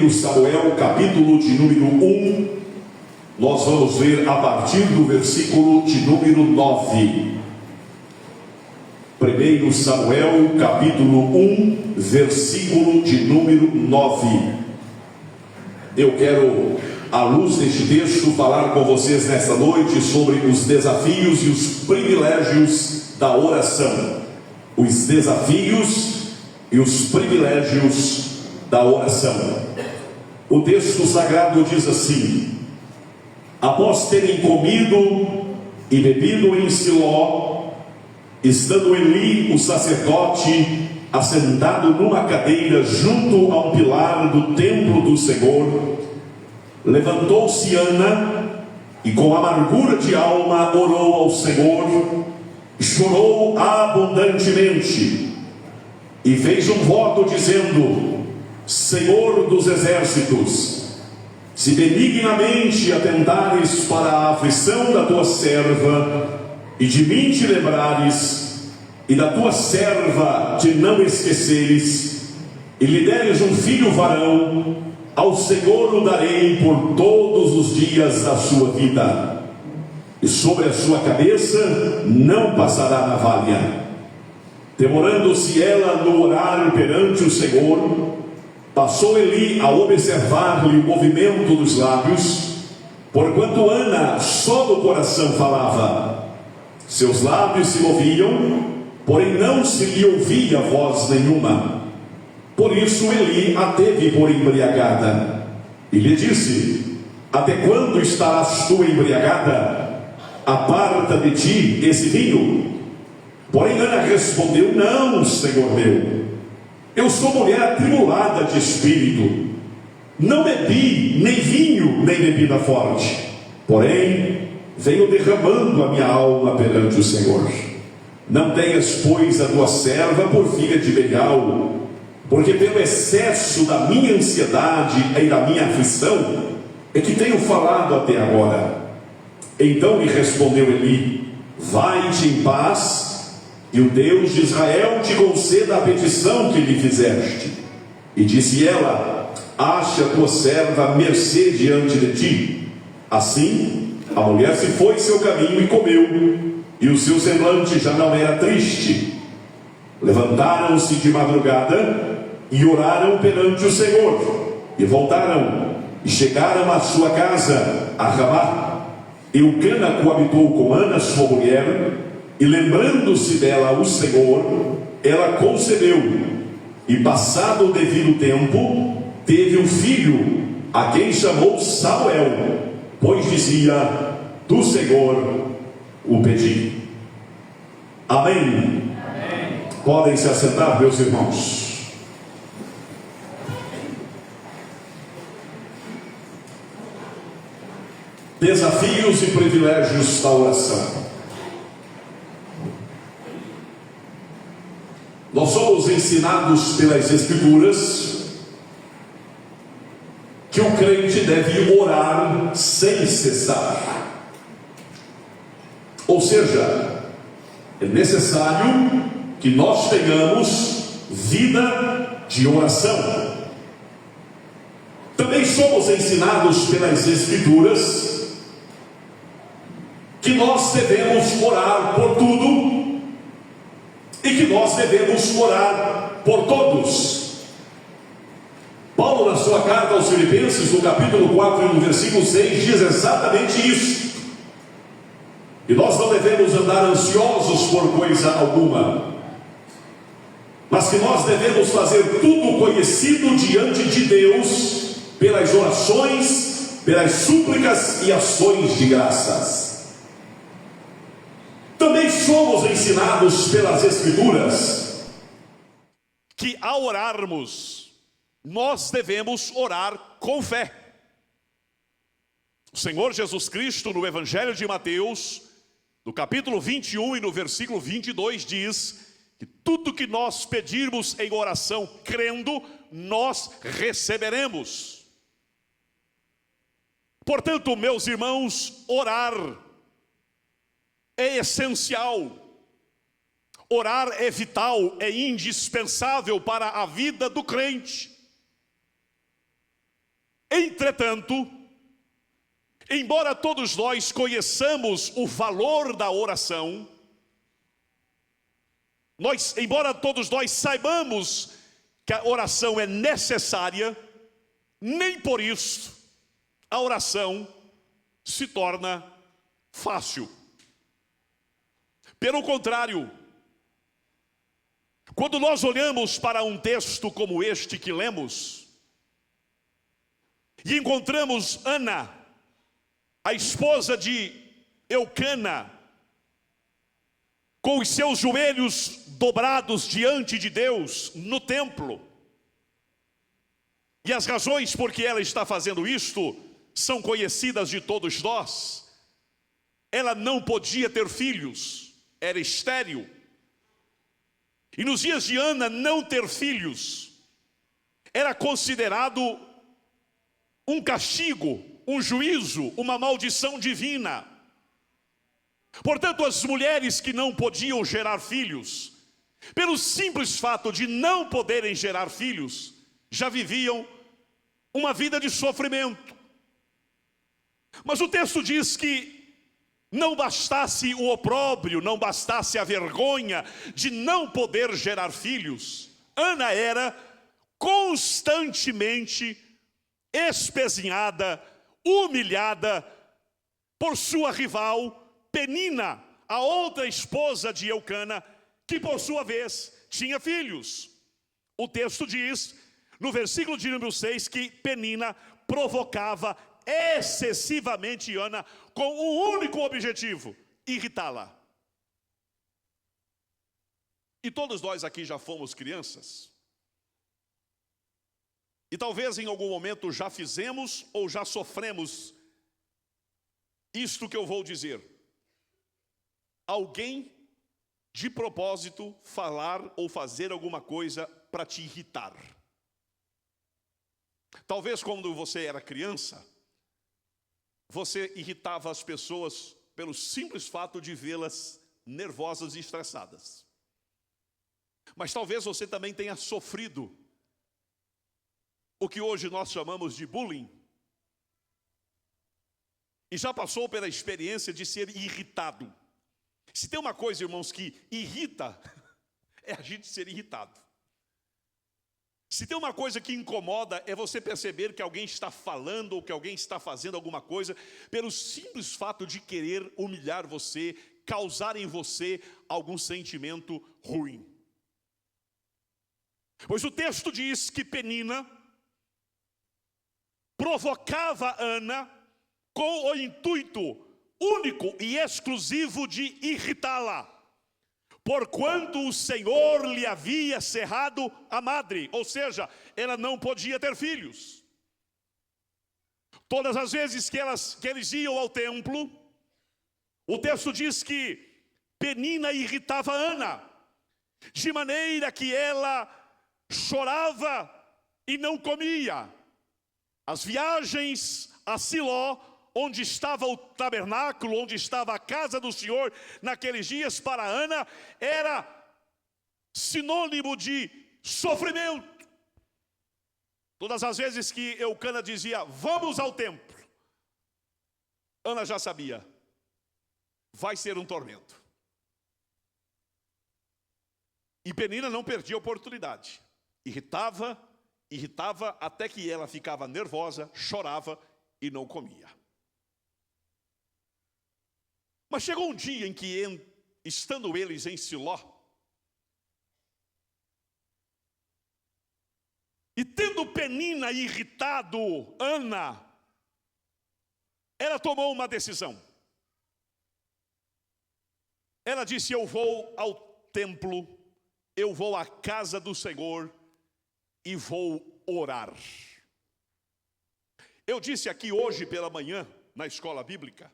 1 Samuel, capítulo de número 1, nós vamos ler a partir do versículo de número 9. 1 Samuel, capítulo 1, versículo de número 9. Eu quero, à luz deste texto, falar com vocês nesta noite sobre os desafios e os privilégios da oração. Os desafios e os privilégios da oração. O texto sagrado diz assim: após terem comido e bebido em Siló, estando Eli, o sacerdote, assentado numa cadeira junto a um pilar do templo do Senhor, levantou-se Ana e com amargura de alma orou ao Senhor, chorou abundantemente e fez um voto dizendo: Senhor dos exércitos, se benignamente atentares para a aflição da tua serva e de mim te lembrares, e da tua serva te não esqueceres, e lhe deres um filho varão, ao Senhor o darei por todos os dias da sua vida, e sobre a sua cabeça não passará navalha. Demorando-se ela no orar perante o Senhor, passou Eli a observar-lhe o movimento dos lábios, porquanto Ana só do coração falava. Seus lábios se moviam, porém não se lhe ouvia voz nenhuma. Por isso Eli a teve por embriagada, e lhe disse: até quando estarás tu embriagada? Aparta de ti esse vinho. Porém Ana respondeu: não, Senhor meu, eu sou mulher atribulada de espírito, não bebi nem vinho, nem bebida forte, porém venho derramando a minha alma perante o Senhor. Não tenhas, pois, a tua serva por filha de Belial, porque pelo excesso da minha ansiedade e da minha aflição é que tenho falado até agora. Então lhe respondeu Eli: vai-te em paz, e o Deus de Israel te conceda a petição que lhe fizeste. E disse ela: ache a tua serva mercê diante de ti. Assim a mulher se foi seu caminho e comeu, e o seu semblante já não era triste. Levantaram-se de madrugada e oraram perante o Senhor, e voltaram e chegaram à sua casa, a Ramá. Eucana coabitou com Ana, sua mulher, e lembrando-se dela o Senhor, ela concebeu, e passado o devido tempo, teve um filho, a quem chamou Samuel, pois dizia: do Senhor o pedi. Amém. Amém. Podem se assentar, meus irmãos. Desafios e privilégios da oração. Nós somos ensinados pelas Escrituras que o crente deve orar sem cessar. Ou seja, é necessário que nós tenhamos vida de oração. Também somos ensinados pelas Escrituras que nós devemos orar por tudo e que nós devemos orar por todos. Paulo, na sua carta aos Filipenses, no capítulo 4 e no versículo 6, diz exatamente isso. E nós não devemos andar ansiosos por coisa alguma, mas que nós devemos fazer tudo conhecido diante de Deus, pelas orações, pelas súplicas e ações de graças. Também somos ensinados pelas Escrituras que ao orarmos, nós devemos orar com fé. O Senhor Jesus Cristo, no Evangelho de Mateus, no capítulo 21 e no versículo 22, diz que tudo que nós pedirmos em oração, crendo, nós receberemos. Portanto, meus irmãos, orar é essencial, orar é vital, é indispensável para a vida do crente. Entretanto, embora todos nós conheçamos o valor da oração, embora todos nós saibamos que a oração é necessária, nem por isso a oração se torna fácil. Pelo contrário, quando nós olhamos para um texto como este que lemos, e encontramos Ana, a esposa de Eucana, com os seus joelhos dobrados diante de Deus no templo, e as razões por que ela está fazendo isto são conhecidas de todos nós. Ela não podia ter filhos, era estéril. E nos dias de Ana, não ter filhos era considerado um castigo, um juízo, uma maldição divina. Portanto, as mulheres que não podiam gerar filhos, pelo simples fato de não poderem gerar filhos, já viviam uma vida de sofrimento. Mas o texto diz que não bastasse o opróbrio, não bastasse a vergonha de não poder gerar filhos, Ana era constantemente espezinhada, humilhada por sua rival Penina, a outra esposa de Eucana, que por sua vez tinha filhos. O texto diz, no versículo de número 6, que Penina provocava excessivamente Ana com um único objetivo: irritá-la. E todos nós aqui já fomos crianças. E talvez em algum momento já fizemos ou já sofremos isto que eu vou dizer. Alguém de propósito falar ou fazer alguma coisa para te irritar. Talvez quando você era criança, você irritava as pessoas pelo simples fato de vê-las nervosas e estressadas. Mas talvez você também tenha sofrido o que hoje nós chamamos de bullying. E já passou pela experiência de ser irritado. Se tem uma coisa, irmãos, que irrita, é a gente ser irritado. Se tem uma coisa que incomoda, é você perceber que alguém está falando ou que alguém está fazendo alguma coisa pelo simples fato de querer humilhar você, causar em você algum sentimento ruim. Pois o texto diz que Penina provocava Ana com o intuito único e exclusivo de irritá-la, porquanto o Senhor lhe havia cerrado a madre, ou seja, ela não podia ter filhos. Todas as vezes que eles iam ao templo, o texto diz que Penina irritava Ana, de maneira que ela chorava e não comia. As viagens a Siló, onde estava o tabernáculo, onde estava a casa do Senhor naqueles dias, para Ana era sinônimo de sofrimento. Todas as vezes que Eucana dizia, vamos ao templo, Ana já sabia, vai ser um tormento. E Penina não perdia a oportunidade. Irritava até que ela ficava nervosa, chorava e não comia. Mas chegou um dia em que, estando eles em Siló, e tendo Penina irritado Ana, ela tomou uma decisão. Ela disse, eu vou ao templo, eu vou à casa do Senhor e vou orar. Eu disse aqui hoje pela manhã, na escola bíblica,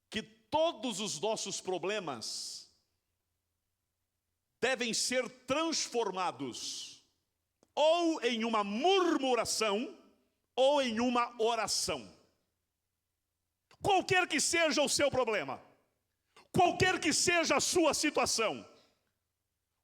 que todos os nossos problemas devem ser transformados ou em uma murmuração ou em uma oração. Qualquer que seja o seu problema, qualquer que seja a sua situação,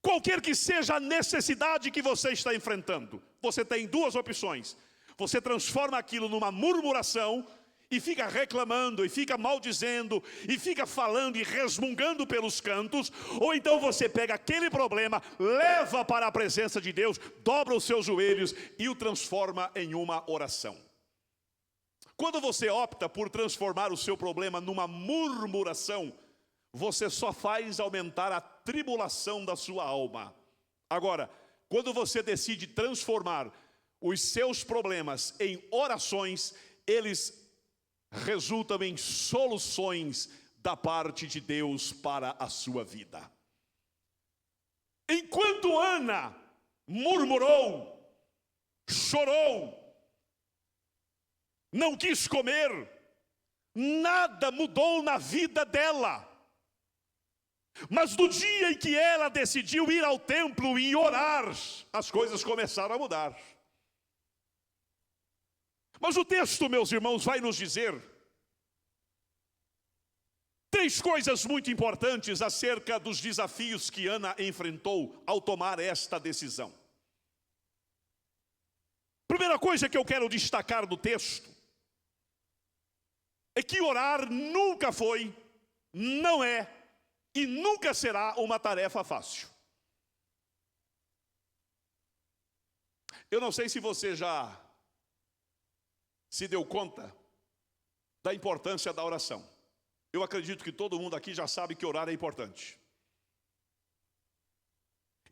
qualquer que seja a necessidade que você está enfrentando, você tem duas opções. você transforma aquilo numa murmuração e fica reclamando, e fica maldizendo, e fica falando e resmungando pelos cantos, ou então você pega aquele problema, leva para a presença de Deus, dobra os seus joelhos e o transforma em uma oração. Quando você opta por transformar o seu problema numa murmuração, você só faz aumentar a tribulação da sua alma. Agora, quando você decide transformar os seus problemas em orações, eles resultam em soluções da parte de Deus para a sua vida. Enquanto Ana murmurou, chorou, não quis comer, nada mudou na vida dela. Mas no dia em que ela decidiu ir ao templo e orar, as coisas começaram a mudar. Mas o texto, meus irmãos, vai nos dizer 3 coisas muito importantes acerca dos desafios que Ana enfrentou ao tomar esta decisão. Primeira coisa que eu quero destacar do texto é que orar nunca foi, não é e nunca será uma tarefa fácil. Eu não sei se você já se deu conta da importância da oração. Eu acredito que todo mundo aqui já sabe que orar é importante.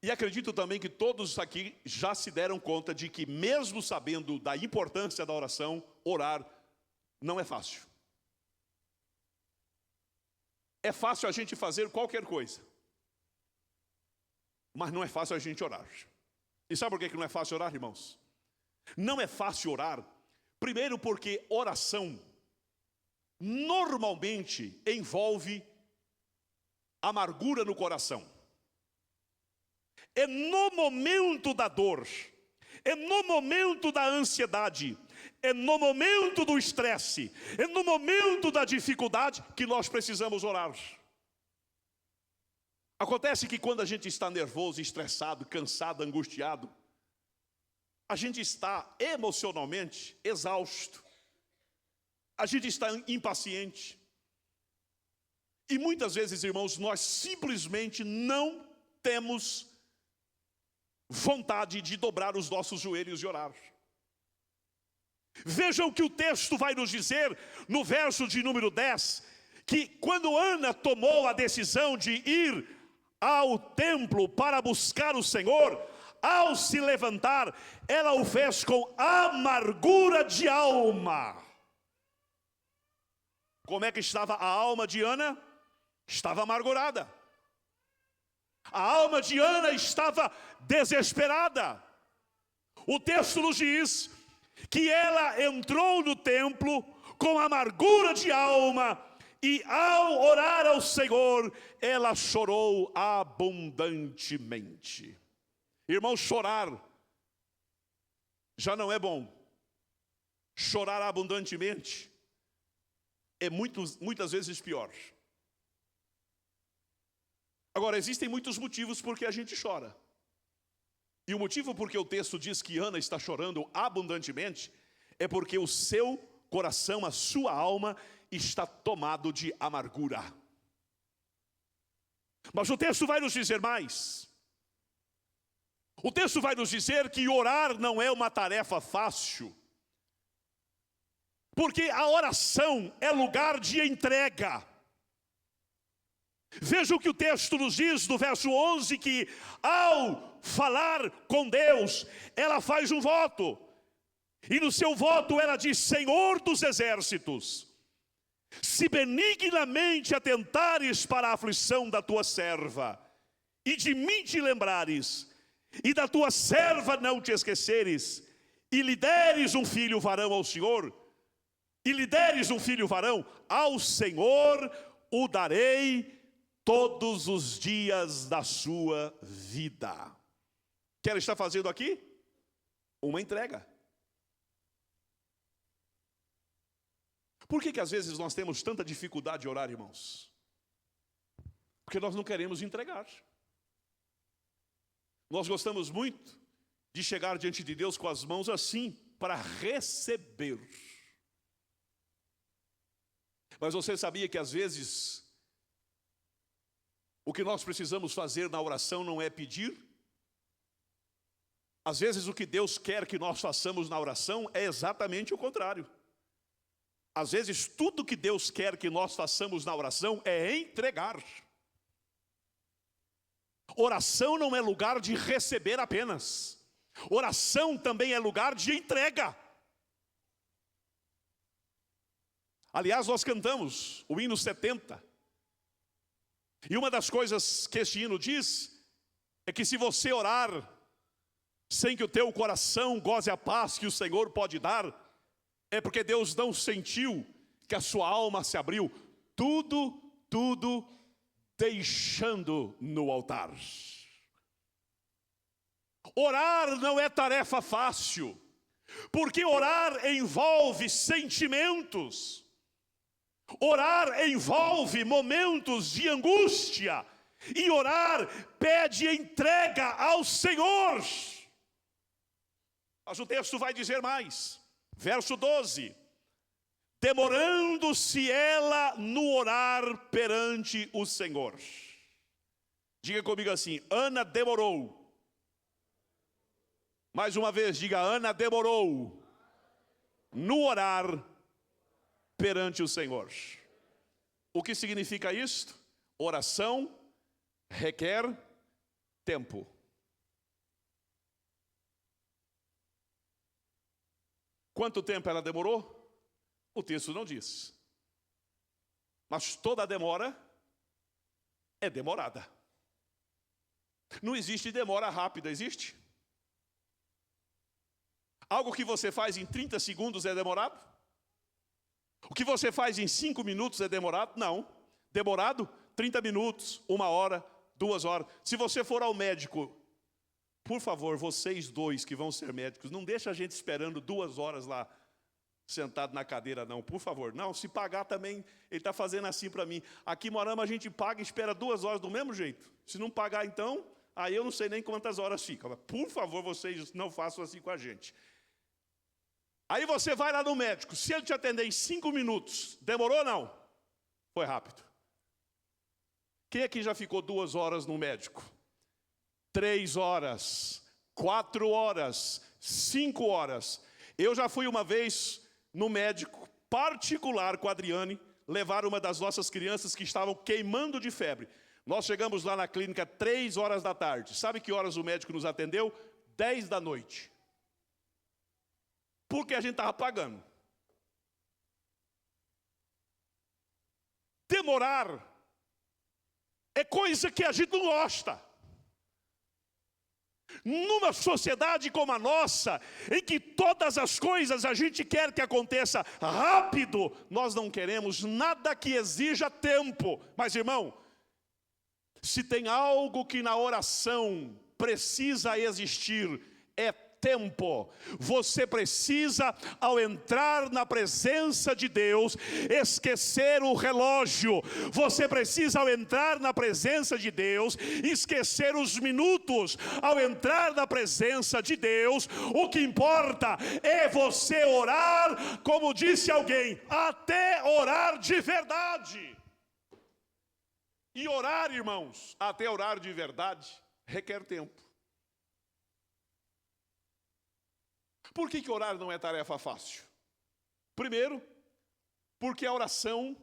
E acredito também que todos aqui já se deram conta de que, mesmo sabendo da importância da oração, orar não é fácil. É fácil a gente fazer qualquer coisa, mas não é fácil a gente orar. E sabe por que não é fácil orar, irmãos? Não é fácil orar, primeiro porque oração normalmente envolve amargura no coração. É no momento da dor, é no momento da ansiedade, é no momento do estresse, é no momento da dificuldade que nós precisamos orar. Acontece que quando a gente está nervoso, estressado, cansado, angustiado, a gente está emocionalmente exausto, a gente está impaciente. E muitas vezes, irmãos, nós simplesmente não temos vontade de dobrar os nossos joelhos e orar. Vejam que o texto vai nos dizer, no verso de número 10, que quando Ana tomou a decisão de ir ao templo para buscar o Senhor, ao se levantar, ela o fez com amargura de alma. Como é que estava a alma de Ana? Estava amargurada. A alma de Ana estava desesperada. O texto nos diz que ela entrou no templo com amargura de alma e, ao orar ao Senhor, ela chorou abundantemente. Irmão, chorar já não é bom. Chorar abundantemente é muitas vezes pior. Agora, existem muitos motivos por que a gente chora. E o motivo por que o texto diz que Ana está chorando abundantemente é porque o seu coração, a sua alma, está tomado de amargura. Mas o texto vai nos dizer mais. O texto vai nos dizer que orar não é uma tarefa fácil, porque a oração é lugar de entrega. Veja o que o texto nos diz no verso 11, que ao falar com Deus, ela faz um voto. E no seu voto ela diz: Senhor dos exércitos, se benignamente atentares para a aflição da tua serva, e de mim te lembrares, e da tua serva não te esqueceres, e lhe deres um filho varão ao Senhor, e lhe deres um filho varão, ao Senhor o darei todos os dias da sua vida. O que ela está fazendo aqui? Uma entrega. Por que às vezes nós temos tanta dificuldade de orar, irmãos? Porque nós não queremos entregar. Nós gostamos muito de chegar diante de Deus com as mãos assim, para receber. Mas você sabia que às vezes o que nós precisamos fazer na oração não é pedir? Às vezes o que Deus quer que nós façamos na oração é exatamente o contrário. Às vezes tudo que Deus quer que nós façamos na oração é entregar. Oração não é lugar de receber apenas. Oração também é lugar de entrega. Aliás, nós cantamos o hino 70. E uma das coisas que este hino diz é que se você orar sem que o teu coração goze a paz que o Senhor pode dar, é porque Deus não sentiu que a sua alma se abriu, tudo deixando no altar. Orar não é tarefa fácil, porque orar envolve sentimentos. Orar envolve momentos de angústia, e orar pede entrega ao Senhor. Mas o texto vai dizer mais, verso 12: demorando-se ela no orar perante o Senhor. Diga comigo assim: Ana demorou. Mais uma vez, diga: Ana demorou no orar perante o Senhor. O que significa isto? Oração requer tempo. Quanto tempo ela demorou? O texto não diz. Mas toda demora é demorada. Não existe demora rápida, existe? Algo que você faz em 30 segundos é demorado? O que você faz em 5 minutos é demorado? Não. Demorado? 30 minutos, 1 hora, 2 horas. Se você for ao médico, por favor, vocês dois que vão ser médicos, não deixa a gente esperando 2 horas lá, sentado na cadeira, não, por favor. Não, se pagar também, ele está fazendo assim para mim. Aqui em Moarama a gente paga e espera 2 horas do mesmo jeito. Se não pagar então, aí eu não sei nem quantas horas fica. Mas, por favor, vocês não façam assim com a gente. Aí você vai lá no médico, se ele te atender em 5 minutos, demorou ou não? Foi rápido. Quem aqui já ficou 2 horas no médico? 3 horas, 4 horas, 5 horas. Eu já fui uma vez no médico particular com a Adriane, levar uma das nossas crianças que estavam queimando de febre. Nós chegamos lá na clínica 3 horas da tarde. Sabe que horas o médico nos atendeu? 10 da noite. Porque a gente estava pagando. Demorar é coisa que a gente não gosta. Numa sociedade como a nossa, em que todas as coisas a gente quer que aconteça rápido, nós não queremos nada que exija tempo. Mas, irmão, se tem algo que na oração precisa existir, é tempo. Você precisa, ao entrar na presença de Deus, esquecer o relógio. Você precisa, ao entrar na presença de Deus, esquecer os minutos. Ao entrar na presença de Deus, o que importa é você orar, como disse alguém, até orar de verdade. E orar, irmãos, até orar de verdade, requer tempo. Por que orar não é tarefa fácil? Primeiro, porque a oração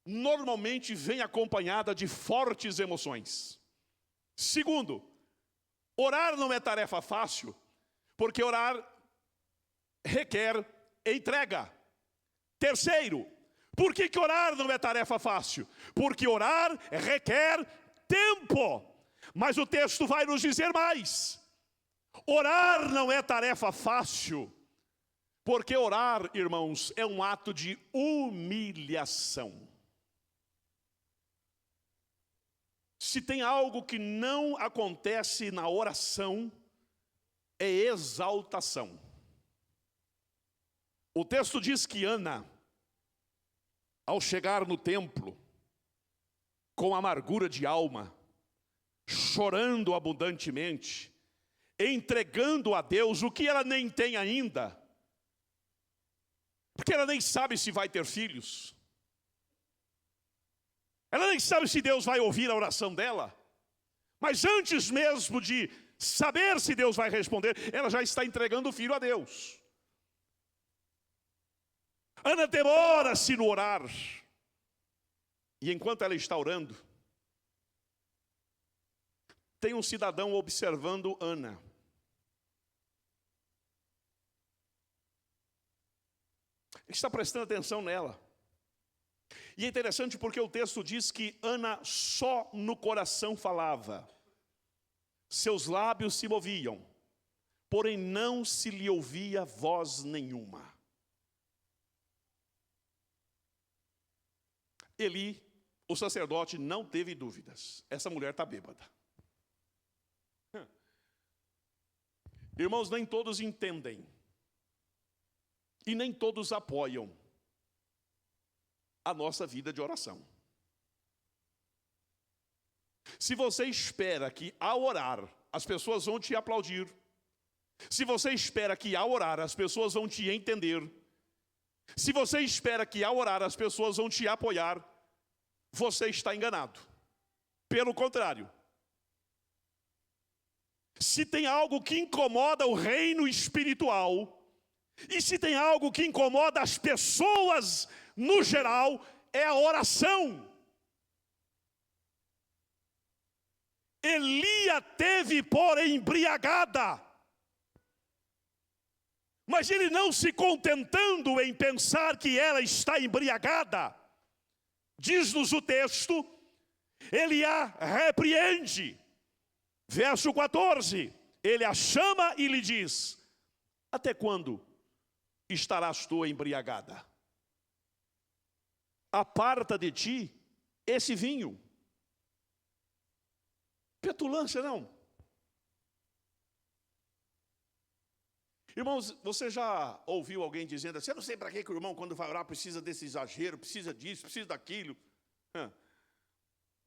normalmente vem acompanhada de fortes emoções. Segundo, orar não é tarefa fácil, porque orar requer entrega. Terceiro, por que orar não é tarefa fácil? Porque orar requer tempo. Mas o texto vai nos dizer mais. Orar não é tarefa fácil, porque orar, irmãos, é um ato de humilhação. Se tem algo que não acontece na oração, é exaltação. O texto diz que Ana, ao chegar no templo, com amargura de alma, chorando abundantemente, entregando a Deus o que ela nem tem ainda, Porque ela nem sabe se vai ter filhos. Ela nem sabe se Deus vai ouvir a oração dela. Mas antes mesmo de saber se Deus vai responder, ela já está entregando o filho a Deus. Ana demora-se no orar. E enquanto ela está orando, tem um cidadão observando Ana. Ele está prestando atenção nela. E é interessante porque o texto diz que Ana só no coração falava. Seus lábios se moviam, porém não se lhe ouvia voz nenhuma. Eli, o sacerdote, não teve dúvidas. Essa mulher está bêbada. Irmãos, nem todos entendem. E nem todos apoiam a nossa vida de oração. Se você espera que ao orar as pessoas vão te aplaudir, se você espera que ao orar as pessoas vão te entender, se você espera que ao orar as pessoas vão te apoiar, você está enganado. Pelo contrário, se tem algo que incomoda o reino espiritual, e se tem algo que incomoda as pessoas no geral, é a oração. Elia teve por embriagada, mas ele não se contentando em pensar que ela está embriagada, diz-nos o texto, ele a repreende. Verso 14, ele a chama e lhe diz: até quando estarás tu embriagada? Aparta de ti esse vinho. Petulância, não. Irmãos, você já ouviu alguém dizendo assim: eu não sei para que o irmão, quando vai orar, precisa desse exagero, precisa disso, precisa daquilo.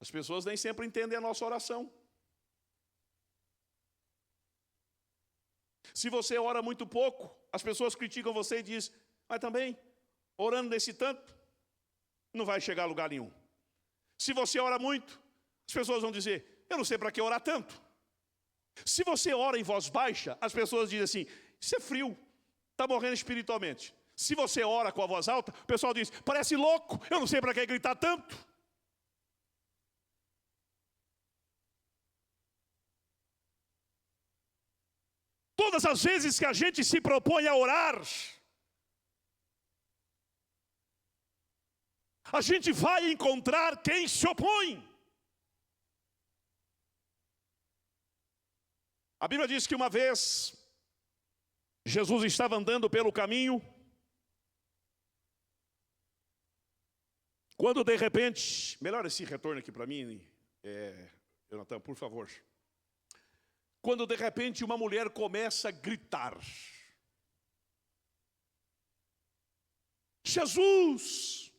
As pessoas nem sempre entendem a nossa oração. Se você ora muito pouco, as pessoas criticam você e dizem: mas também, orando nesse tanto, não vai chegar a lugar nenhum. Se você ora muito, as pessoas vão dizer: eu não sei para que orar tanto. Se você ora em voz baixa, as pessoas dizem assim: isso é frio, está morrendo espiritualmente. Se você ora com a voz alta, o pessoal diz: parece louco, eu não sei para que gritar tanto. Todas as vezes que a gente se propõe a orar, a gente vai encontrar quem se opõe. A Bíblia diz que uma vez Jesus estava andando pelo caminho, quando de repente, melhor esse retorno aqui para mim, Jonathan, por favor. Quando de repente uma mulher começa a gritar: Jesus,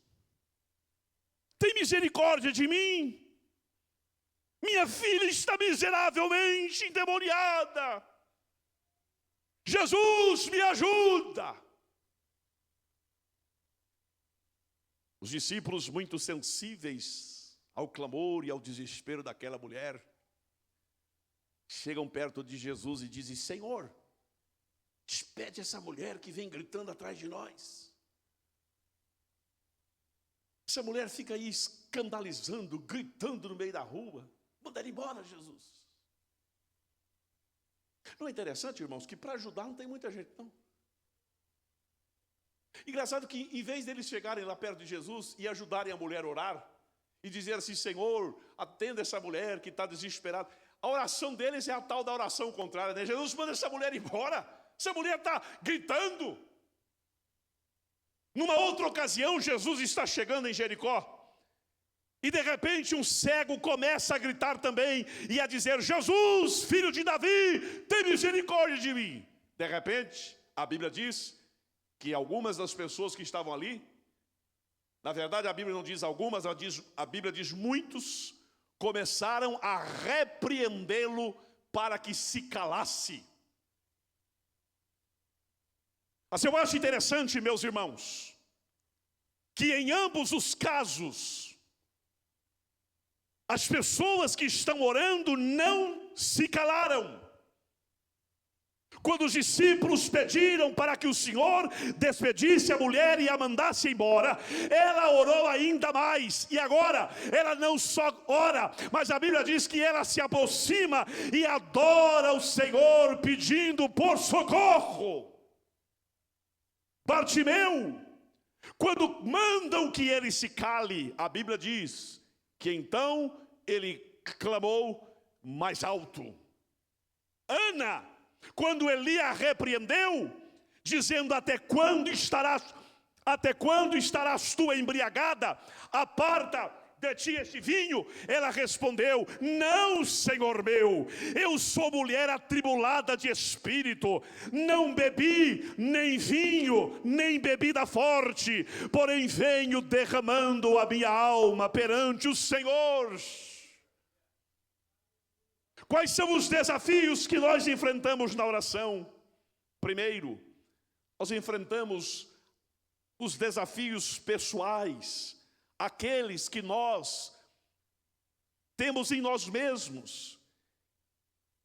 tem misericórdia de mim, minha filha está miseravelmente endemoniada, Jesus, me ajuda. Os discípulos, muito sensíveis ao clamor e ao desespero daquela mulher, chegam perto de Jesus e dizem: Senhor, despede essa mulher que vem gritando atrás de nós. Essa mulher fica aí escandalizando, gritando no meio da rua. Manda ela embora, Jesus. Não é interessante, irmãos, que para ajudar não tem muita gente, não. Engraçado que em vez deles chegarem lá perto de Jesus e ajudarem a mulher a orar, e dizer assim: Senhor, atenda essa mulher que está desesperada, a oração deles é a tal da oração contrária, né? Jesus, manda essa mulher embora, essa mulher está gritando. Numa outra ocasião, Jesus está chegando em Jericó, e de repente um cego começa a gritar também, e a dizer: Jesus, filho de Davi, tem misericórdia de mim. De repente, a Bíblia diz que algumas das pessoas que estavam ali, na verdade a Bíblia não diz algumas, a Bíblia diz muitos, começaram a repreendê-lo para que se calasse. Mas eu acho interessante, meus irmãos, que em ambos os casos, as pessoas que estão orando não se calaram. Quando os discípulos pediram para que o Senhor despedisse a mulher e a mandasse embora, ela orou ainda mais. E agora, ela não só ora, mas a Bíblia diz que ela se aproxima e adora o Senhor, pedindo por socorro. Bartimeu, quando mandam que ele se cale, a Bíblia diz que então ele clamou mais alto. Ana, quando Eli a repreendeu, dizendo: até quando estarás tu embriagada? Aparta de ti este vinho. Ela respondeu: não, Senhor meu, eu sou mulher atribulada de espírito, não bebi nem vinho, nem bebida forte, porém venho derramando a minha alma perante o Senhor. Quais são os desafios que nós enfrentamos na oração? Primeiro, nós enfrentamos os desafios pessoais, aqueles que nós temos em nós mesmos,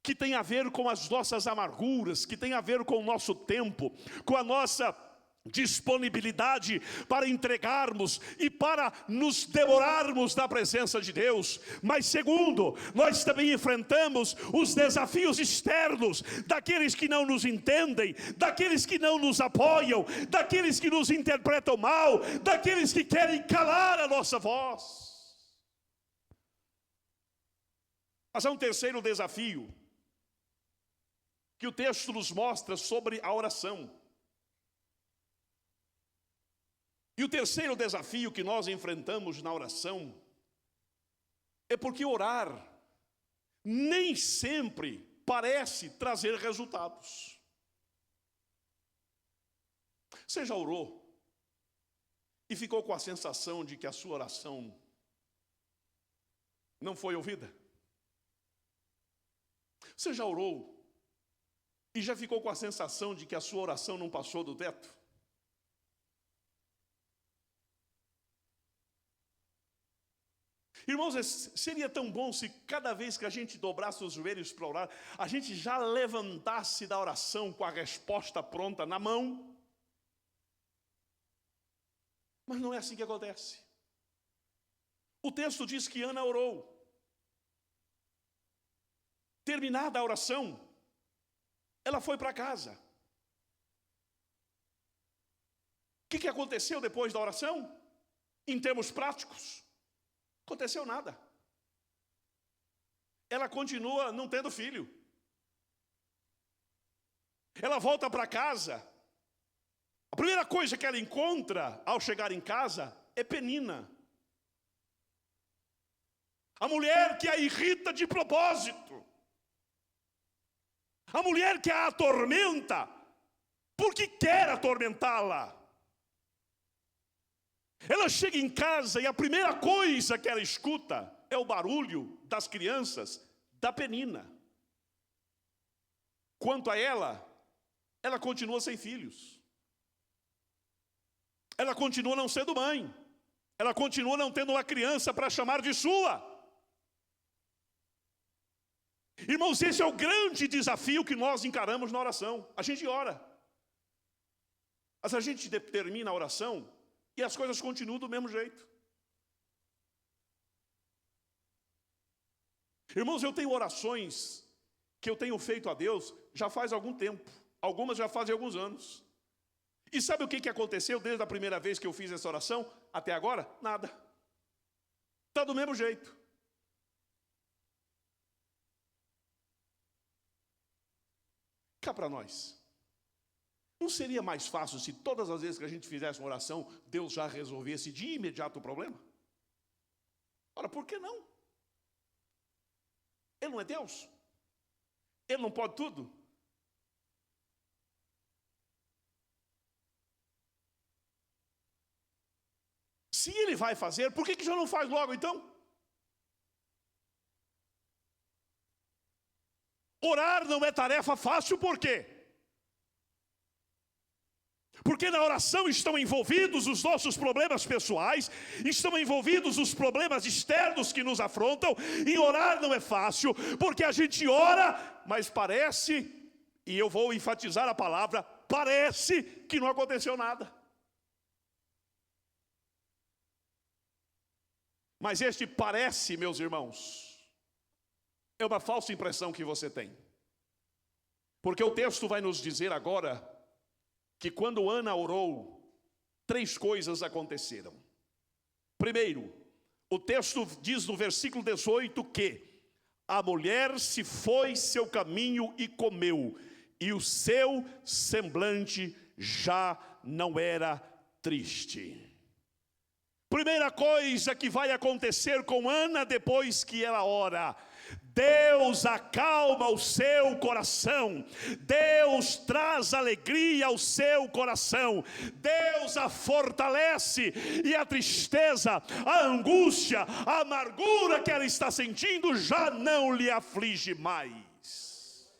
que tem a ver com as nossas amarguras, que tem a ver com o nosso tempo, com a nossa disponibilidade para entregarmos e para nos demorarmos na presença de Deus. Mas segundo, nós também enfrentamos os desafios externos, daqueles que não nos entendem, daqueles que não nos apoiam, daqueles que nos interpretam mal, daqueles que querem calar a nossa voz. Mas há um terceiro desafio que o texto nos mostra sobre a oração. E o terceiro desafio que nós enfrentamos na oração é porque orar nem sempre parece trazer resultados. Você já orou e ficou com a sensação de que a sua oração não foi ouvida? Você já orou e já ficou com a sensação de que a sua oração não passou do teto? Irmãos, seria tão bom se cada vez que a gente dobrasse os joelhos para orar, a gente já levantasse da oração com a resposta pronta na mão. Mas não é assim que acontece. O texto diz que Ana orou. Terminada a oração, ela foi para casa. O que aconteceu depois da oração? Em termos práticos, aconteceu nada. Ela continua não tendo filho. Ela volta para casa. A primeira coisa que ela encontra ao chegar em casa é Penina, a mulher que a irrita de propósito, a mulher que a atormenta porque quer atormentá-la. Ela chega em casa e a primeira coisa que ela escuta é o barulho das crianças da Penina. Quanto a ela, ela continua sem filhos. Ela continua não sendo mãe. Ela continua não tendo uma criança para chamar de sua. Irmãos, esse é o grande desafio que nós encaramos na oração. A gente ora, mas a gente termina a oração e as coisas continuam do mesmo jeito. Irmãos, eu tenho orações que eu tenho feito a Deus já faz algum tempo. Algumas já fazem alguns anos. E sabe o que aconteceu desde a primeira vez que eu fiz essa oração até agora? Nada. Está do mesmo jeito. Cá para nós. Não seria mais fácil se todas as vezes que a gente fizesse uma oração, Deus já resolvesse de imediato o problema? Ora, por que não? Ele não é Deus? Ele não pode tudo? Se ele vai fazer, por que já não faz logo então? Orar não é tarefa fácil, por quê? Porque na oração estão envolvidos os nossos problemas pessoais, estão envolvidos os problemas externos que nos afrontam, e orar não é fácil, porque a gente ora, mas parece, e eu vou enfatizar a palavra, parece que não aconteceu nada. Mas este parece, meus irmãos, é uma falsa impressão que você tem. Porque o texto vai nos dizer agora que quando Ana orou, 3 coisas aconteceram. Primeiro, o texto diz no versículo 18 que a mulher se foi seu caminho e comeu, e o seu semblante já não era triste. Primeira coisa que vai acontecer com Ana depois que ela ora: Deus acalma o seu coração, Deus traz alegria ao seu coração, Deus a fortalece, e a tristeza, a angústia, a amargura que ela está sentindo já não lhe aflige mais.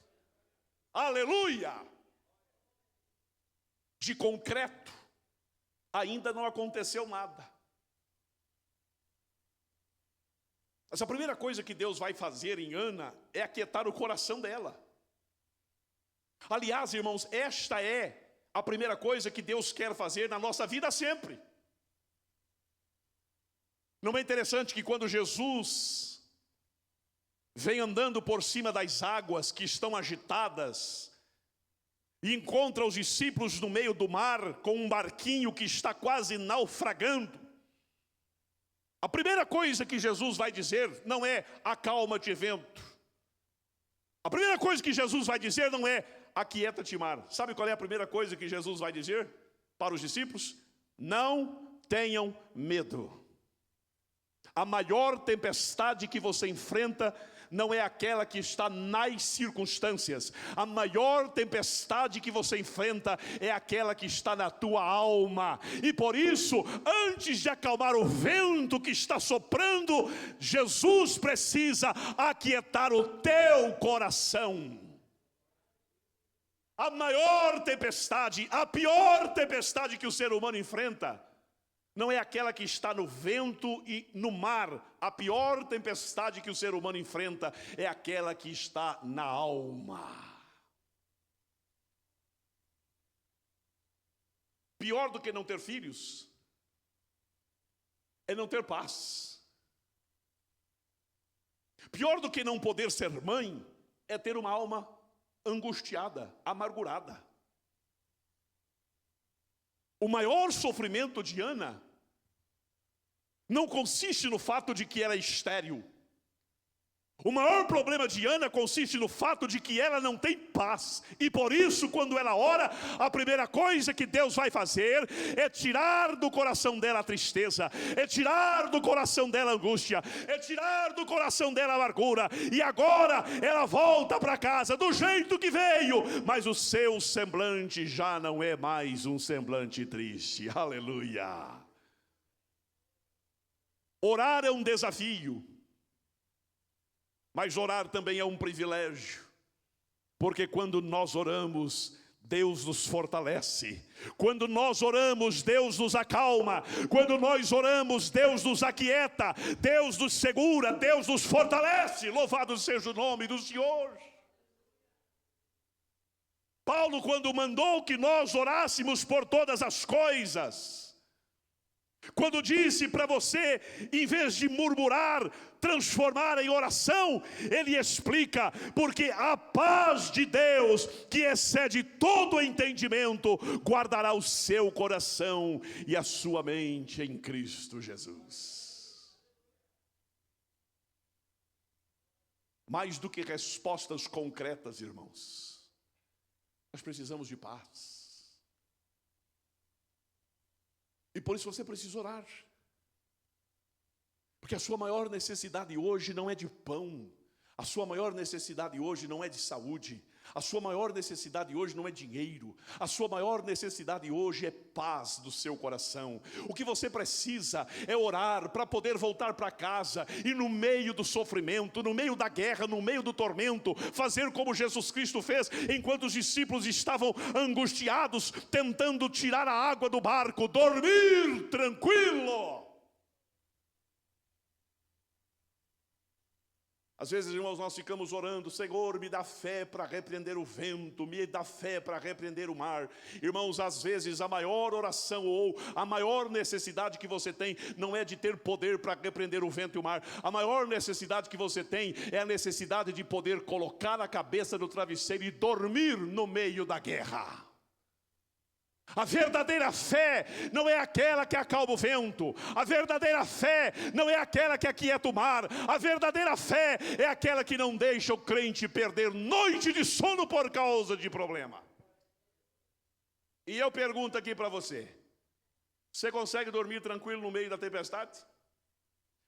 Aleluia! De concreto, ainda não aconteceu nada. Mas a primeira coisa que Deus vai fazer em Ana é aquietar o coração dela. Aliás, irmãos, esta é a primeira coisa que Deus quer fazer na nossa vida sempre. Não é interessante que quando Jesus vem andando por cima das águas que estão agitadas e encontra os discípulos no meio do mar com um barquinho que está quase naufragando, a primeira coisa que Jesus vai dizer não é acalma-te vento. A primeira coisa que Jesus vai dizer não é aquieta-te mar. Sabe qual é a primeira coisa que Jesus vai dizer para os discípulos? Não tenham medo. A maior tempestade que você enfrenta não é aquela que está nas circunstâncias. A maior tempestade que você enfrenta é aquela que está na tua alma. E por isso, antes de acalmar o vento que está soprando, Jesus precisa aquietar o teu coração. A maior tempestade, a pior tempestade que o ser humano enfrenta, não é aquela que está no vento e no mar. A pior tempestade que o ser humano enfrenta é aquela que está na alma. Pior do que não ter filhos é não ter paz. Pior do que não poder ser mãe é ter uma alma angustiada, amargurada. O maior sofrimento de Ana não consiste no fato de que ela é estéril. O maior problema de Ana consiste no fato de que ela não tem paz. E por isso, quando ela ora, a primeira coisa que Deus vai fazer é tirar do coração dela a tristeza, é tirar do coração dela a angústia, é tirar do coração dela a amargura. E agora ela volta para casa do jeito que veio, mas o seu semblante já não é mais um semblante triste. Aleluia! Orar é um desafio, mas orar também é um privilégio, porque quando nós oramos, Deus nos fortalece. Quando nós oramos, Deus nos acalma. Quando nós oramos, Deus nos aquieta, Deus nos segura, Deus nos fortalece. Louvado seja o nome do Senhor. Paulo, quando mandou que nós orássemos por todas as coisas, quando disse para você, em vez de murmurar, transformar em oração, ele explica: porque a paz de Deus, que excede todo o entendimento, guardará o seu coração e a sua mente em Cristo Jesus. Mais do que respostas concretas, irmãos, nós precisamos de paz. E por isso você precisa orar. Porque a sua maior necessidade hoje não é de pão. A sua maior necessidade hoje não é de saúde. A sua maior necessidade hoje não é dinheiro. A sua maior necessidade hoje é paz do seu coração. O que você precisa é orar para poder voltar para casa e no meio do sofrimento, no meio da guerra, no meio do tormento, fazer como Jesus Cristo fez enquanto os discípulos estavam angustiados, tentando tirar a água do barco, dormir tranquilo. Às vezes, irmãos, nós ficamos orando: Senhor, me dá fé para repreender o vento, me dá fé para repreender o mar. Irmãos, às vezes a maior oração ou a maior necessidade que você tem não é de ter poder para repreender o vento e o mar. A maior necessidade que você tem é a necessidade de poder colocar a cabeça no travesseiro e dormir no meio da guerra. A verdadeira fé não é aquela que acalma o vento. A verdadeira fé não é aquela que aquieta o mar. A verdadeira fé é aquela que não deixa o crente perder noite de sono por causa de problema. E eu pergunto aqui para você: você consegue dormir tranquilo no meio da tempestade?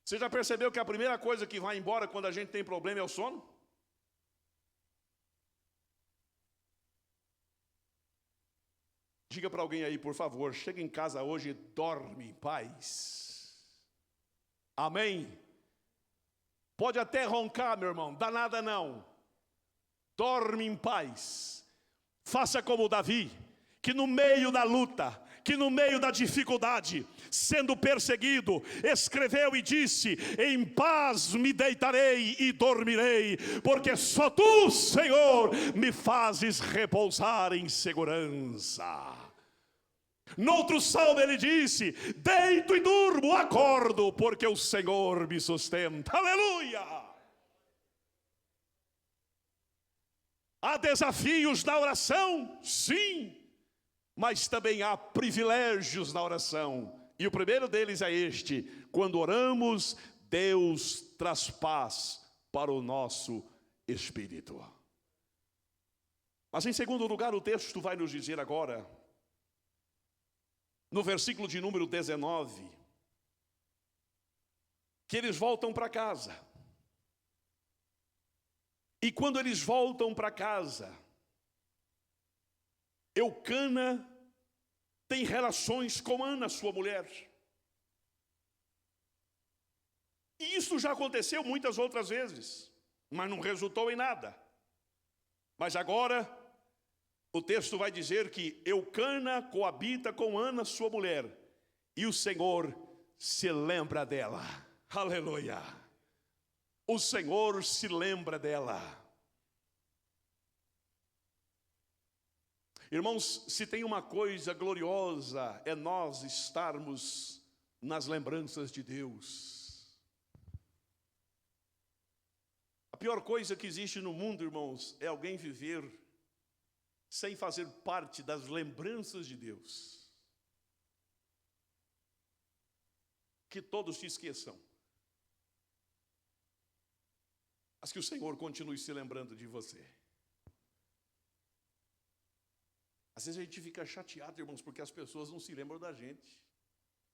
Você já percebeu que a primeira coisa que vai embora quando a gente tem problema é o sono? Diga para alguém aí, por favor: chega em casa hoje e dorme em paz. Amém? Pode até roncar, meu irmão, dá nada não. Dorme em paz. Faça como Davi, que no meio da luta, que no meio da dificuldade, sendo perseguido, escreveu e disse: em paz me deitarei e dormirei, porque só tu, Senhor, me fazes repousar em segurança. No outro salmo ele disse: deito e durmo, acordo, porque o Senhor me sustenta. Aleluia! Há desafios na oração? Sim. Mas também há privilégios na oração. E o primeiro deles é este: quando oramos, Deus traz paz para o nosso espírito. Mas em segundo lugar, o texto vai nos dizer agora, no versículo de número 19, que eles voltam para casa. E quando eles voltam para casa, Eucana tem relações com Ana, sua mulher. E isso já aconteceu muitas outras vezes, mas não resultou em nada. Mas agora, o texto vai dizer que Eucana coabita com Ana, sua mulher, e o Senhor se lembra dela. Aleluia! O Senhor se lembra dela. Irmãos, se tem uma coisa gloriosa, é nós estarmos nas lembranças de Deus. A pior coisa que existe no mundo, irmãos, é alguém viver sem fazer parte das lembranças de Deus. Que todos te esqueçam, mas que o Senhor continue se lembrando de você. Às vezes a gente fica chateado, irmãos, porque as pessoas não se lembram da gente.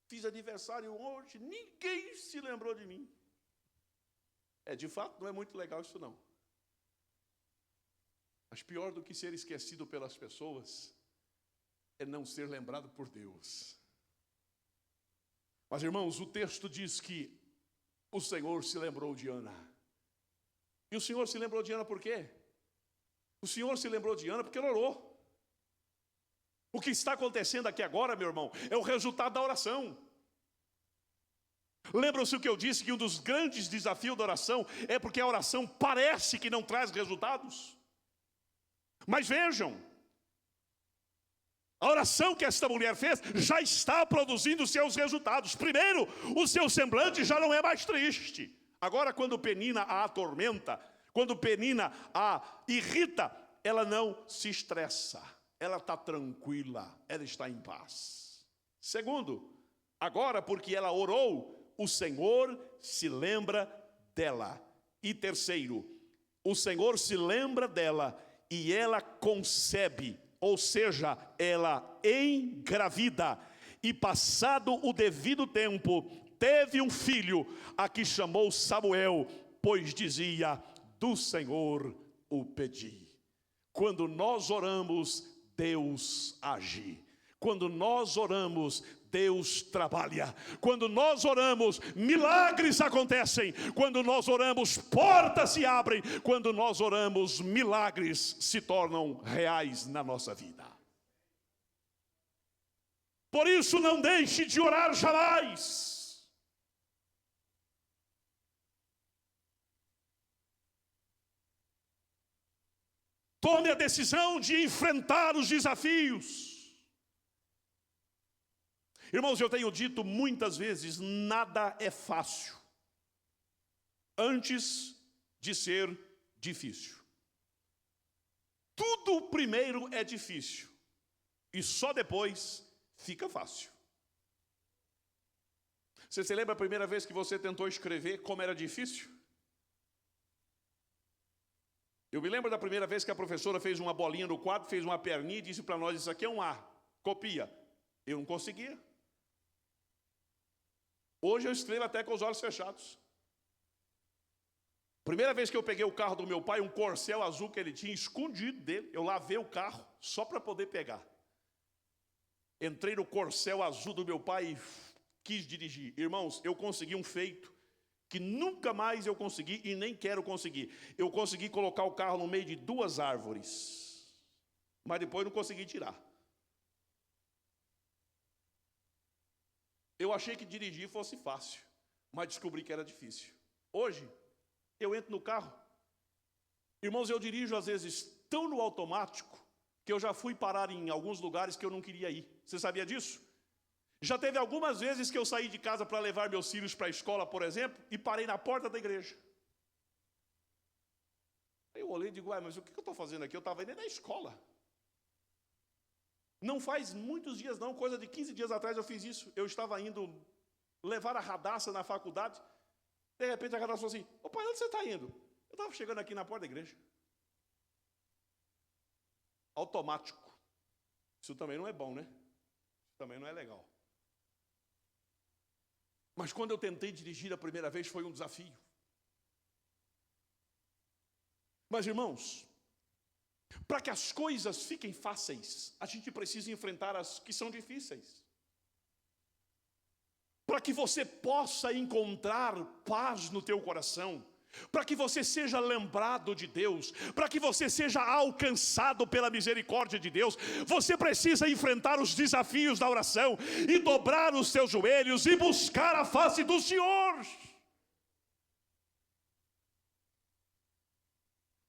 Fiz aniversário hoje, ninguém se lembrou de mim. De fato, não é muito legal isso não. Mas pior do que ser esquecido pelas pessoas é não ser lembrado por Deus. Mas, irmãos, o texto diz que o Senhor se lembrou de Ana. E o Senhor se lembrou de Ana por quê? O Senhor se lembrou de Ana porque ela orou. O que está acontecendo aqui agora, meu irmão, é o resultado da oração. Lembram-se o que eu disse, que um dos grandes desafios da oração é porque a oração parece que não traz resultados. Mas vejam, a oração que esta mulher fez já está produzindo seus resultados. Primeiro, o seu semblante já não é mais triste. Agora, quando Penina a atormenta, quando Penina a irrita, ela não se estressa. Ela está tranquila, ela está em paz. Segundo, agora porque ela orou, o Senhor se lembra dela. E terceiro, o Senhor se lembra dela e ela concebe, ou seja, ela engravida. E passado o devido tempo, teve um filho, a que chamou Samuel, pois dizia: do Senhor o pedi. Quando nós oramos, Deus age. Quando nós oramos, Deus trabalha. Quando nós oramos, milagres acontecem. Quando nós oramos, portas se abrem. Quando nós oramos, milagres se tornam reais na nossa vida. Por isso, não deixe de orar jamais. Tome a decisão de enfrentar os desafios. Irmãos, eu tenho dito muitas vezes, nada é fácil antes de ser difícil. Tudo primeiro é difícil e só depois fica fácil. Você se lembra a primeira vez que você tentou escrever como era difícil? Eu me lembro da primeira vez que a professora fez uma bolinha no quadro, fez uma perninha e disse para nós, isso aqui é um A, copia. Eu não conseguia. Hoje eu escrevo até com os olhos fechados. Primeira vez que eu peguei o carro do meu pai, um Corcel azul que ele tinha, escondido dele, eu lavei o carro só para poder pegar. Entrei no Corcel azul do meu pai e quis dirigir. Irmãos, eu consegui um feito que nunca mais eu consegui e nem quero conseguir. Eu consegui colocar o carro no meio de 2 árvores, mas depois não consegui tirar. Eu achei que dirigir fosse fácil, mas descobri que era difícil. Hoje, eu entro no carro. Irmãos, eu dirijo às vezes tão no automático que eu já fui parar em alguns lugares que eu não queria ir. Você sabia disso? Já teve algumas vezes que eu saí de casa para levar meus filhos para a escola, por exemplo, e parei na porta da igreja. Aí eu olhei e digo, mas o que eu estou fazendo aqui? Eu estava indo na escola. Não faz muitos dias não, coisa de 15 dias atrás eu fiz isso. Eu estava indo levar a Radassa na faculdade. De repente a Radassa falou assim, ô pai, onde você está indo? Eu estava chegando aqui na porta da igreja. Automático. Isso também não é bom, né? Isso também não é legal. Mas quando eu tentei dirigir a primeira vez foi um desafio. Mas irmãos, para que as coisas fiquem fáceis, a gente precisa enfrentar as que são difíceis. Para que você possa encontrar paz no teu coração, para que você seja lembrado de Deus, para que você seja alcançado pela misericórdia de Deus, você precisa enfrentar os desafios da oração e dobrar os seus joelhos e buscar a face do Senhor.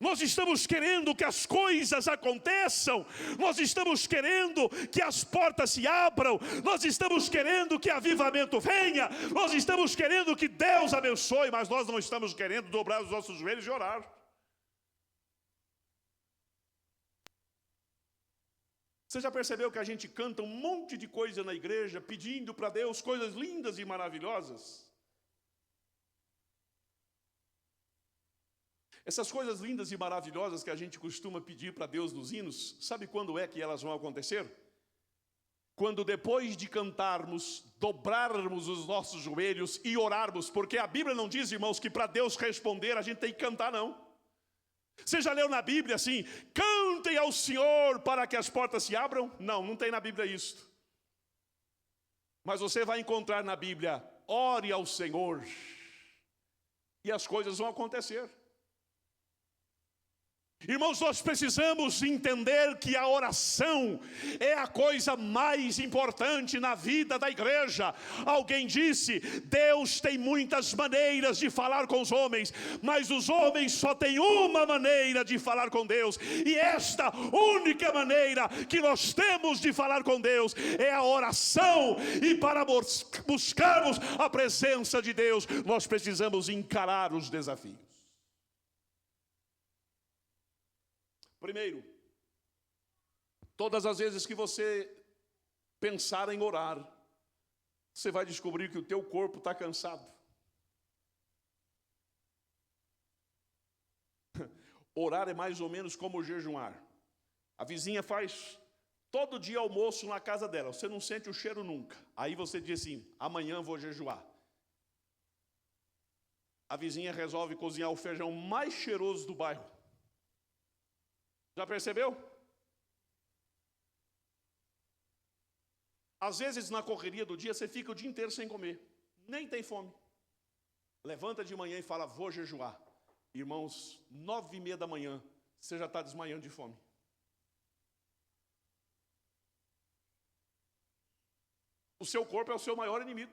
Nós estamos querendo que as coisas aconteçam, nós estamos querendo que as portas se abram, nós estamos querendo que avivamento venha, nós estamos querendo que Deus abençoe, mas nós não estamos querendo dobrar os nossos joelhos e orar. Você já percebeu que a gente canta um monte de coisa na igreja, pedindo para Deus coisas lindas e maravilhosas? Essas coisas lindas e maravilhosas que a gente costuma pedir para Deus nos hinos, sabe quando é que elas vão acontecer? Quando depois de cantarmos, dobrarmos os nossos joelhos e orarmos, porque a Bíblia não diz, irmãos, que para Deus responder a gente tem que cantar, não. Você já leu na Bíblia assim, cantem ao Senhor para que as portas se abram? Não, não tem na Bíblia isso. Mas você vai encontrar na Bíblia, ore ao Senhor, e as coisas vão acontecer. Irmãos, nós precisamos entender que a oração é a coisa mais importante na vida da igreja. Alguém disse, Deus tem muitas maneiras de falar com os homens, mas os homens só têm uma maneira de falar com Deus. E esta única maneira que nós temos de falar com Deus é a oração. E para buscarmos a presença de Deus, nós precisamos encarar os desafios. Primeiro, todas as vezes que você pensar em orar, você vai descobrir que o teu corpo está cansado. Orar é mais ou menos como jejuar. A vizinha faz todo dia almoço na casa dela, você não sente o cheiro nunca. Aí você diz assim, amanhã vou jejuar. A vizinha resolve cozinhar o feijão mais cheiroso do bairro. Já percebeu? Às vezes na correria do dia você fica o dia inteiro sem comer, nem tem fome. Levanta de manhã e fala, vou jejuar. Irmãos, 9:30 da manhã, você já está desmaiando de fome. O seu corpo é o seu maior inimigo.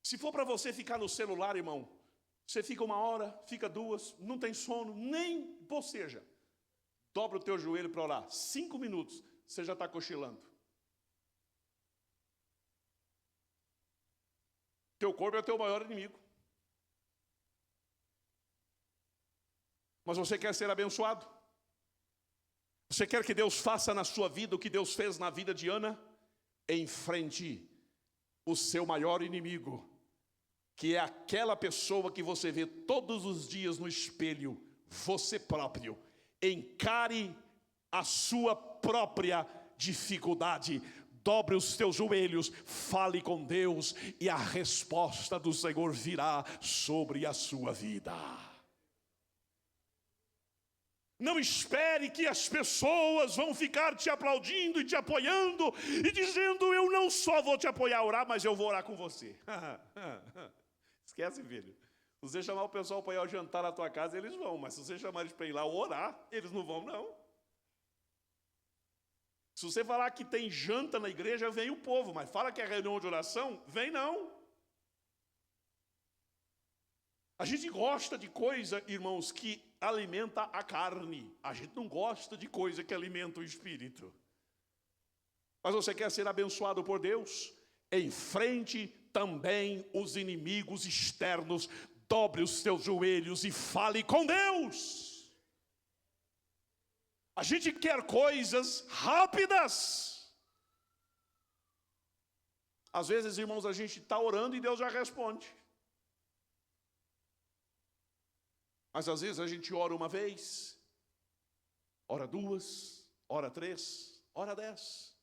Se for para você ficar no celular, irmão, você fica 1 hora, fica 2, não tem sono, nem boceja. Dobra o teu joelho para orar. 5 minutos, você já está cochilando. Teu corpo é o teu maior inimigo. Mas você quer ser abençoado? Você quer que Deus faça na sua vida o que Deus fez na vida de Ana? Enfrente o seu maior inimigo, que é aquela pessoa que você vê todos os dias no espelho, você próprio. Encare a sua própria dificuldade. Dobre os teus joelhos, fale com Deus e a resposta do Senhor virá sobre a sua vida. Não espere que as pessoas vão ficar te aplaudindo e te apoiando e dizendo, eu não só vou te apoiar a orar, mas eu vou orar com você. Esquece, filho. Se você chamar o pessoal para ir ao jantar na tua casa, eles vão. Mas se você chamar eles para ir lá orar, eles não vão, não. Se você falar que tem janta na igreja, vem o povo. Mas fala que é reunião de oração, vem não. A gente gosta de coisa, irmãos, que alimenta a carne. A gente não gosta de coisa que alimenta o espírito. Mas você quer ser abençoado por Deus? Enfrente também os inimigos externos. Dobre os teus joelhos e fale com Deus. A gente quer coisas rápidas. Às vezes, irmãos, a gente está orando e Deus já responde. Mas às vezes a gente ora uma vez, ora 2, ora 3, ora 10.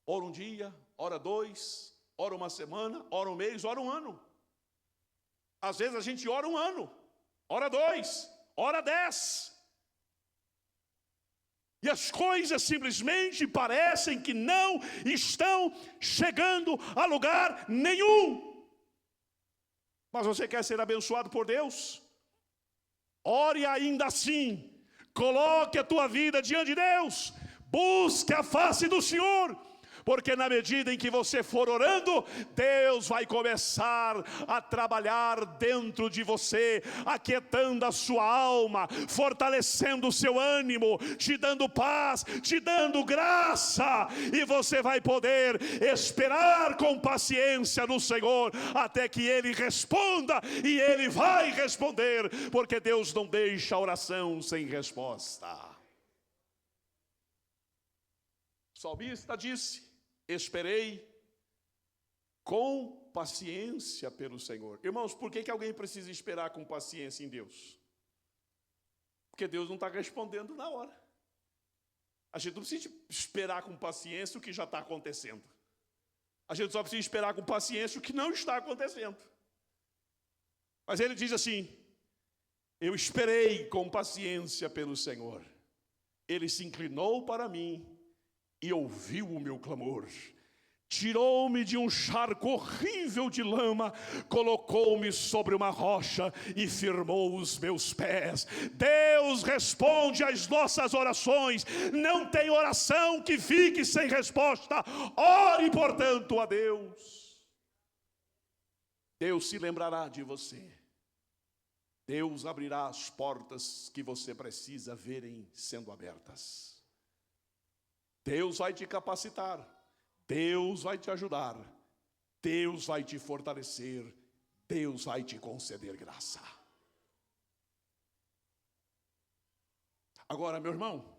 Ora um dia, ora 2, ora uma semana, ora um mês, ora um ano. Às vezes a gente ora 1 ano, ora 2, ora 10. E as coisas simplesmente parecem que não estão chegando a lugar nenhum. Mas você quer ser abençoado por Deus? Ore ainda assim. Coloque a tua vida diante de Deus. Busque a face do Senhor. Porque na medida em que você for orando, Deus vai começar a trabalhar dentro de você, aquietando a sua alma, fortalecendo o seu ânimo, te dando paz, te dando graça. E você vai poder esperar com paciência no Senhor, até que Ele responda, e Ele vai responder, porque Deus não deixa a oração sem resposta. O salmista disse, esperei com paciência pelo Senhor. Irmãos, por que alguém precisa esperar com paciência em Deus? Porque Deus não está respondendo na hora. A gente não precisa esperar com paciência o que já está acontecendo. A gente só precisa esperar com paciência o que não está acontecendo. Mas ele diz assim, eu esperei com paciência pelo Senhor. Ele se inclinou para mim e ouviu o meu clamor. Tirou-me de um charco horrível de lama, colocou-me sobre uma rocha e firmou os meus pés. Deus responde às nossas orações. Não tem oração que fique sem resposta. Ore, portanto, a Deus. Deus se lembrará de você. Deus abrirá as portas que você precisa verem sendo abertas. Deus vai te capacitar, Deus vai te ajudar, Deus vai te fortalecer, Deus vai te conceder graça. Agora, meu irmão,